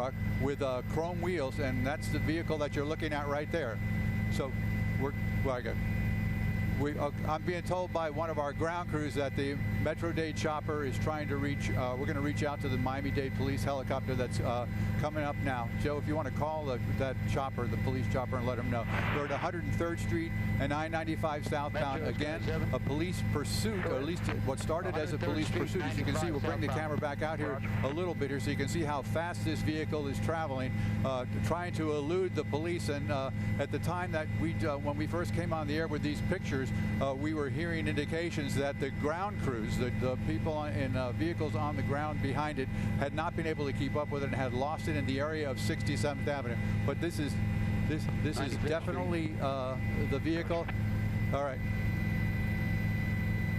truck with chrome wheels, and that's the vehicle that you're looking at right there. So I'm being told by one of our ground crews that the Metro-Dade chopper is trying to reach, we're going to reach out to the Miami-Dade police helicopter that's coming up now. Joe, if you want to call that chopper, the police chopper, and let them know. We're at 103rd Street and I-95 southbound. Again, a police pursuit, or at least what started as a police pursuit. As you can see, we'll bring the camera back out here a little bit here so you can see how fast this vehicle is traveling, trying to elude the police. And at the time that when we first came on the air with these pictures, we were hearing indications that the ground crews, the people in vehicles on the ground behind it, had not been able to keep up with it and had lost it in the area of 67th Avenue. But this is definitely the vehicle. All right.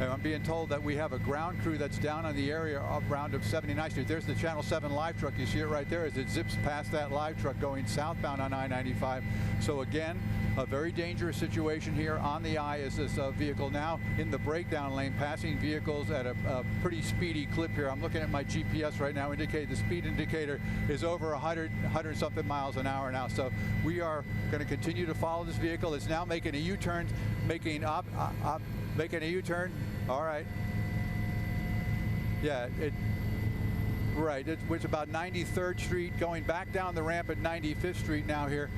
I'm being told that we have a ground crew that's down on the area around of 79th Street. There's the Channel 7 live truck. You see it right there as it zips past that live truck going southbound on I-95. So again, a very dangerous situation here on the I as this vehicle now in the breakdown lane, passing vehicles at a pretty speedy clip here. I'm looking at my GPS right now, the speed indicator is over 100 something miles an hour now. So we are going to continue to follow this vehicle. It's now making a U-turn, making a U-turn. All right. Yeah, right. It's about 93rd Street, going back down the ramp at 95th Street now here,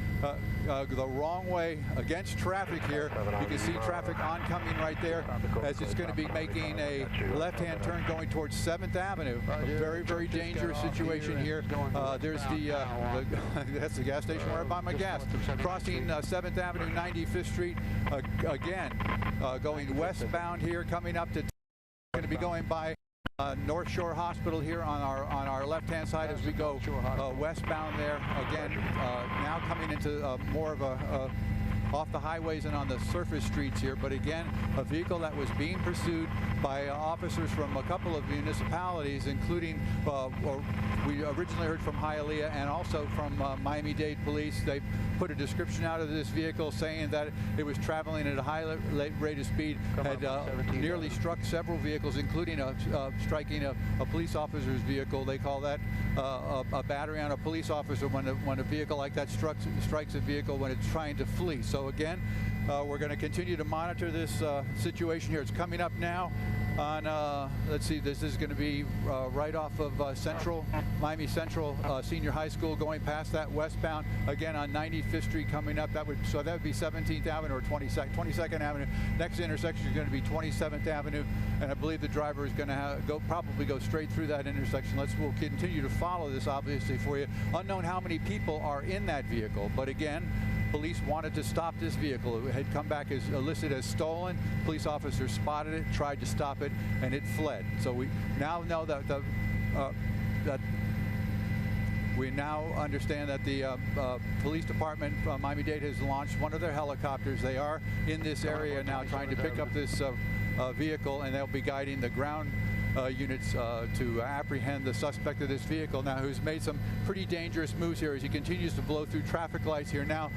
the wrong way against traffic here. You can see traffic oncoming right there as it's going to be making a left-hand turn going towards 7th Avenue. A very, very dangerous situation here. There's that's the gas station where I buy my gas. Crossing 7th Avenue, 95th Street, again, going westbound here, coming up to, going to be going by North Shore Hospital here on our left-hand side as we go westbound there. Again, now coming into more of a off the highways and on the surface streets here. But again, a vehicle that was being pursued by officers from a couple of municipalities, including, we originally heard from Hialeah and also from Miami-Dade Police. They put a description out of this vehicle saying that it was traveling at a high rate of speed, had nearly struck several vehicles, including striking a police officer's vehicle. They call that a battery on a police officer when a vehicle like that strikes a vehicle when it's trying to flee. So again, we're going to continue to monitor this situation here. It's coming up now on, let's see, this is going to be right off of Miami Central Senior High School, going past that westbound, again on 95th Street coming up. That would be 17th Avenue or 22nd Avenue. Next intersection is going to be 27th Avenue, and I believe the driver is going to probably go straight through that intersection. We'll continue to follow this, obviously, for you. Unknown how many people are in that vehicle, but again, police wanted to stop this vehicle. It had come back as listed as stolen. Police officers spotted it, tried to stop it, and it fled. So we now know that we now understand that the police department, Miami-Dade, has launched one of their helicopters. They are in this area now trying to pick up this vehicle, and they'll be guiding the ground units to apprehend the suspect of this vehicle now, who's made some pretty dangerous moves here as he continues to blow through traffic lights here now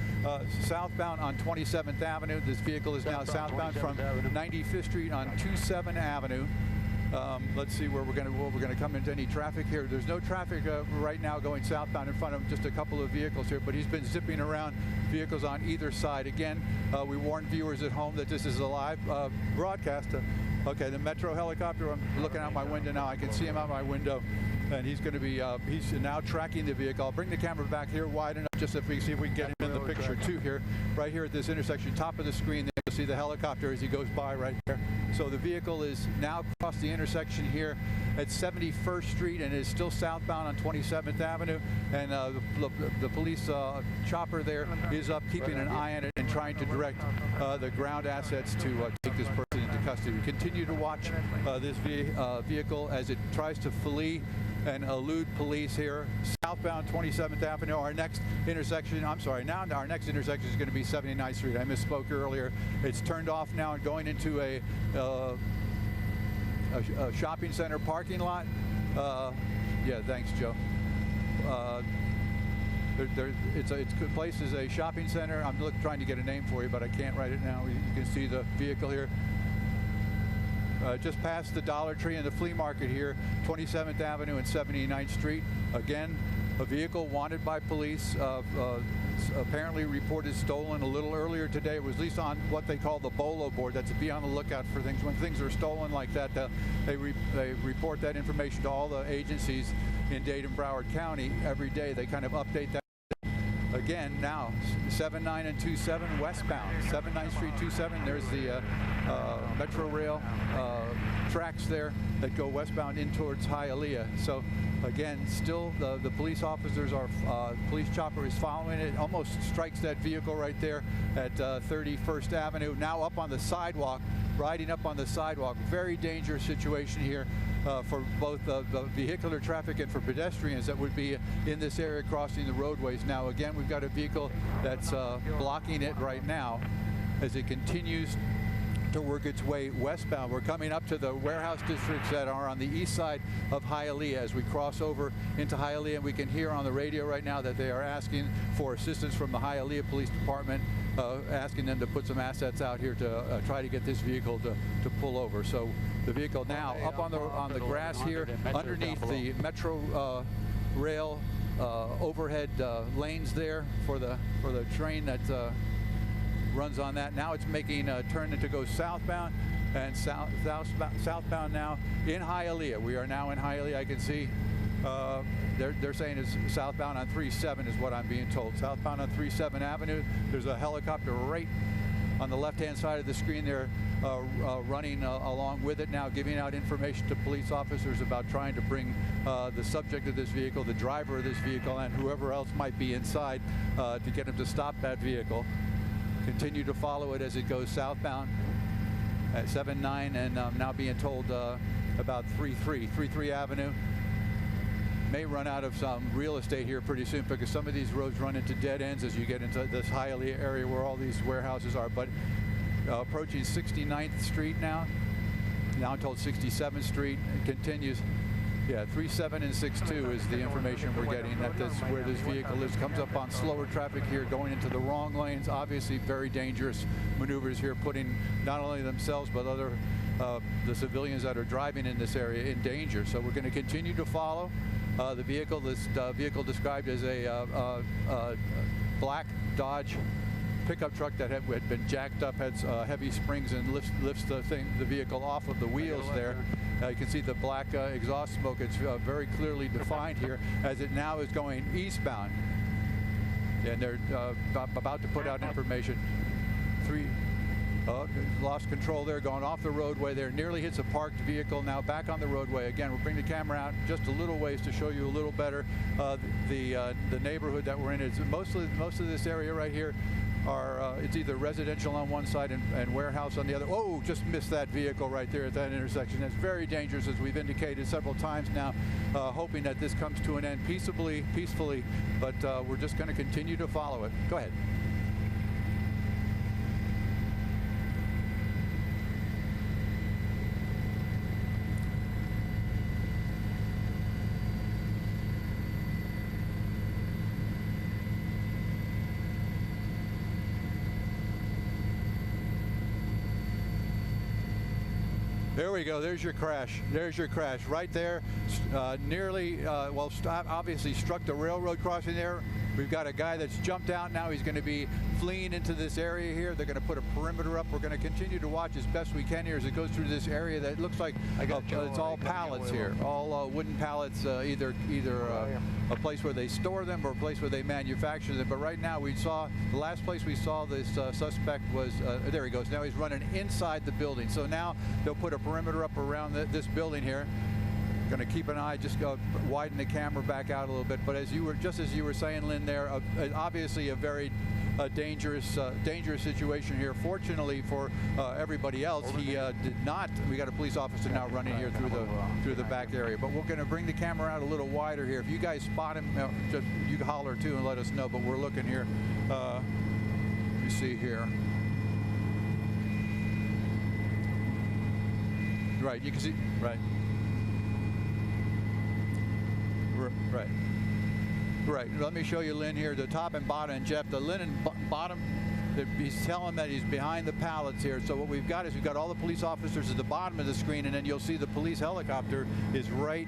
southbound on 27th Avenue. This vehicle is now southbound from 95th Street on 27th Avenue. Let's see where we're going to come into any traffic here. There's no traffic right now going southbound in front of him, just a couple of vehicles here, but he's been zipping around vehicles on either side. Again, we warn viewers at home that this is a live broadcast. Okay, the Metro helicopter, I'm looking out my window now. I can see him out my window, and he's going to be, he's now tracking the vehicle. I'll bring the camera back here wide enough just if we see if we can get him in the picture too here. Right here at this intersection, top of the screen, there you'll see the helicopter as he goes by right there. So the vehicle is now across the intersection here at 71st Street and is still southbound on 27th Avenue. And the police chopper there is up, keeping an eye on it and trying to direct the ground assets to take this person into custody. We continue to watch this vehicle as it tries to flee and elude police here southbound 27th Avenue. Our next intersection, I'm sorry, now our next intersection is going to be 79th Street. I misspoke earlier. It's turned off now and going into a shopping center parking lot. Yeah, thanks, Joe. Its place is a shopping center. I'm trying to get a name for you, but I can't write it now. You can see the vehicle here. Just past the Dollar Tree and the flea market here, 27th Avenue and 79th Street. Again, A vehicle wanted by police, apparently reported stolen a little earlier today. It was at least on what they call the BOLO board. That's to be on the lookout for things. When things are stolen like that, they report that information to all the agencies in Dade and Broward County every day. They kind of update that. Again, now 79 and 27 westbound, 79th Street 27. There's the Metro Rail tracks there that go westbound in towards Hialeah. So again, still the police officers are, police chopper is following it, almost strikes that vehicle right there at 31st Avenue. Now up on the sidewalk, riding up on the sidewalk. Very dangerous situation here. For both the vehicular traffic and for pedestrians that would be in this area crossing the roadways. Now again, we've got a vehicle that's blocking it right now as it continues to work its way westbound. We're coming up to the warehouse districts that are on the east side of Hialeah. As we cross over into Hialeah, and we can hear on the radio right now that they are asking for assistance from the Hialeah Police Department, asking them to put some assets out here to try to get this vehicle to pull over. So the vehicle now up on the grass here underneath the Metro Rail overhead lanes there for the train that runs on that. Now it's making a turn to go southbound and southbound now in Hialeah. We are now in Hialeah. I can see they're saying it's southbound on 37 is what I'm being told. Southbound on 37 Avenue. There's a helicopter right on the left-hand side of the screen there running along with it now, giving out information to police officers about trying to bring the subject of this vehicle, the driver of this vehicle, and whoever else might be inside to get him to stop that vehicle. Continue to follow it as it goes southbound at 79 and now being told about 33 Avenue. May run out of some real estate here pretty soon because some of these roads run into dead ends as you get into this Hialeah area where all these warehouses are. But approaching 69th Street now told 67th Street. It continues. Yeah, 37 and 62 is the information we're getting that this where this vehicle is. Comes up on slower traffic here, going into the wrong lanes. Obviously, very dangerous maneuvers here, putting not only themselves but other the civilians that are driving in this area in danger. So we're going to continue to follow the vehicle. This vehicle described as a black Dodge pickup truck that had been jacked up, had heavy springs, and lifts the vehicle off of the wheels there. You can see the black exhaust smoke. It's very clearly defined here as it now is going eastbound. And they're about to put out information. Lost control there, going off the roadway there. Nearly hits a parked vehicle. Now back on the roadway again. We'll bring the camera out just a little ways to show you a little better the neighborhood that we're in. It's most of this area right here are it's either residential on one side and warehouse on the other. Oh, just missed that vehicle right there at that intersection. That's very dangerous, as we've indicated several times now, hoping that this comes to an end peacefully, but we're just going to continue to follow it. Go ahead. There we go. There's your crash. There's your crash right there. Nearly, obviously struck the railroad crossing there. We've got a guy that's jumped out now. He's going to be fleeing into this area here. They're going to put a perimeter up. We're going to continue to watch as best we can here as it goes through this area that looks like it's all pallets here, all wooden pallets, either a place where they store them or a place where they manufacture them. But right now we saw, the last place we saw this suspect was, there he goes. Now he's running inside the building. So now they'll put a perimeter up around this building here. Going to keep an eye, just widen the camera back out a little bit. But as you were saying, Lynn, there obviously a very dangerous situation here. Fortunately for everybody else, he did not. We got a police officer now running here through the back area. But we're going to bring the camera out a little wider here. If you guys spot him, just you can holler too and let us know. But we're looking here. Let me see here. Right, you can see. Right. Right. Let me show you Lynn here, the top and bottom. And Jeff, the linen bottom, he's telling that he's behind the pallets here. So what we've got all the police officers at the bottom of the screen, and then you'll see the police helicopter is right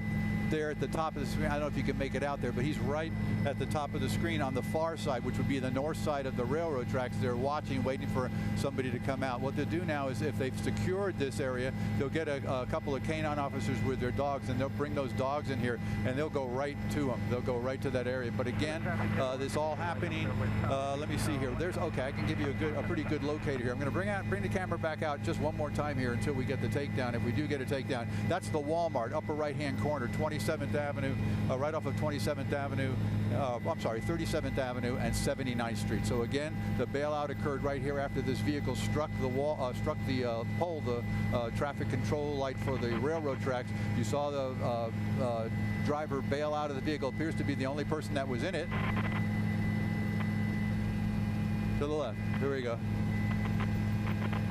there at the top of the screen. I don't know if you can make it out there, but he's right at the top of the screen on the far side, which would be the north side of the railroad tracks. They're watching, waiting for somebody to come out. What they'll do now is, if they've secured this area, they'll get a couple of canine officers with their dogs, and they'll bring those dogs in here, and they'll go right to them. They'll go right to that area. But again, this all happening. Let me see here. Okay, I can give you a pretty good locator here. I'm going to bring the camera back out just one more time here until we get the takedown. If we do get a takedown, that's the Walmart, upper right-hand corner, 27th Avenue, right off of 27th Avenue. I'm sorry, 37th Avenue and 79th Street. So again, the bailout occurred right here after this vehicle struck the wall, struck the pole, the traffic control light for the railroad tracks. You saw the driver bail out of the vehicle. Appears to be the only person that was in it. To the left. Here we go.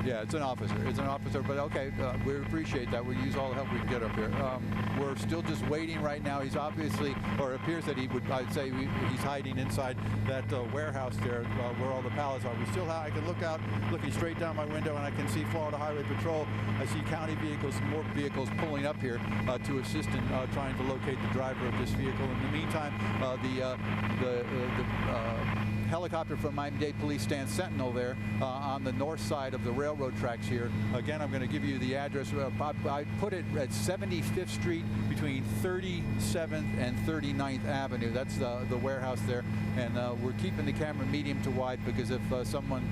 Yeah, it's an officer. It's an officer, but okay, we appreciate that. We'll use all the help we can get up here. We're still just waiting right now. He's obviously, or it appears that he would, I'd say he's hiding inside that warehouse there where all the pallets are. We still have, I can look out, looking straight down my window, and I can see Florida Highway Patrol. I see county vehicles, more vehicles pulling up here to assist in trying to locate the driver of this vehicle. In the meantime, the helicopter from Miami-Dade Police stands sentinel there on the north side of the railroad tracks here. Again, I'm going to give you the address. I put it at 75th Street between 37th and 39th Avenue. That's the warehouse there. And we're keeping the camera medium to wide because if someone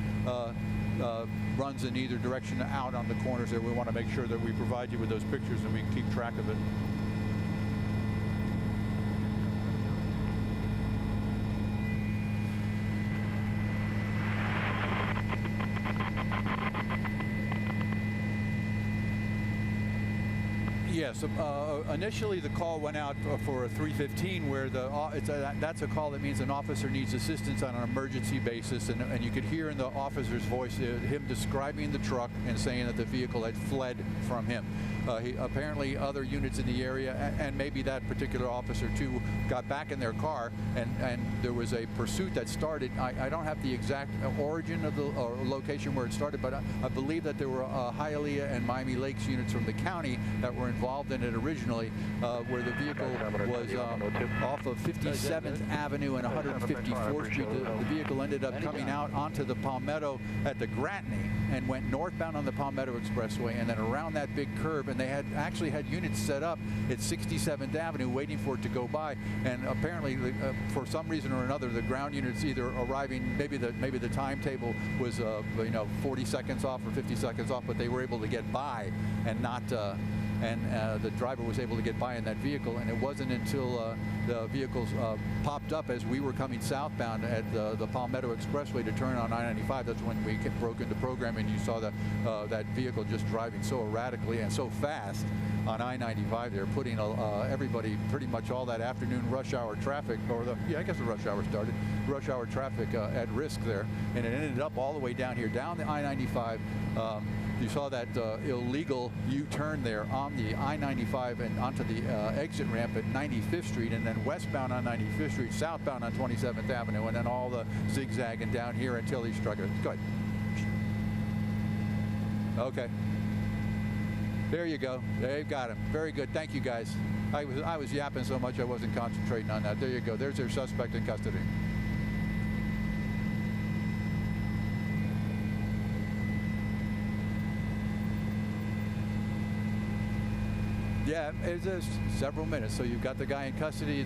runs in either direction out on the corners there, we want to make sure that we provide you with those pictures and we can keep track of it. Yes, initially the call went out for a 315 where that's a call that means an officer needs assistance on an emergency basis, and you could hear in the officer's voice him describing the truck and saying that the vehicle had fled from him. Apparently other units in the area, and maybe that particular officer too, got back in their car, and there was a pursuit that started. I don't have the exact origin of the location where it started, but I believe that there were Hialeah and Miami Lakes units from the county that were involved in it originally, where the vehicle was off of 57th Avenue and 154th Street. The vehicle ended up coming out onto the Palmetto at the Gratney and went northbound on the Palmetto Expressway and then around that big curve, and they actually had units set up at 67th Avenue waiting for it to go by, and apparently for some reason or another the ground units either arriving, maybe the timetable was 40 seconds off or 50 seconds off, but they were able to get by and not the driver was able to get by in that vehicle. And it wasn't until the vehicles popped up as we were coming southbound at the Palmetto Expressway to turn on I-95. That's when we broke into program, and you saw that vehicle just driving so erratically and so fast on I-95 there, putting everybody, pretty much all that afternoon rush hour traffic, or I guess the rush hour started, rush hour traffic at risk there. And it ended up all the way down here, down the I-95. You saw that illegal U-turn there on the I-95 and onto the exit ramp at 95th Street, and then westbound on 95th Street, southbound on 27th Avenue, and then all the zigzagging down here until he struck it. Go ahead. Okay. There you go. They've got him. Very good. Thank you, guys. I was yapping so much I wasn't concentrating on that. There you go. There's their suspect in custody. Yeah, it's several minutes. So you've got the guy in custody.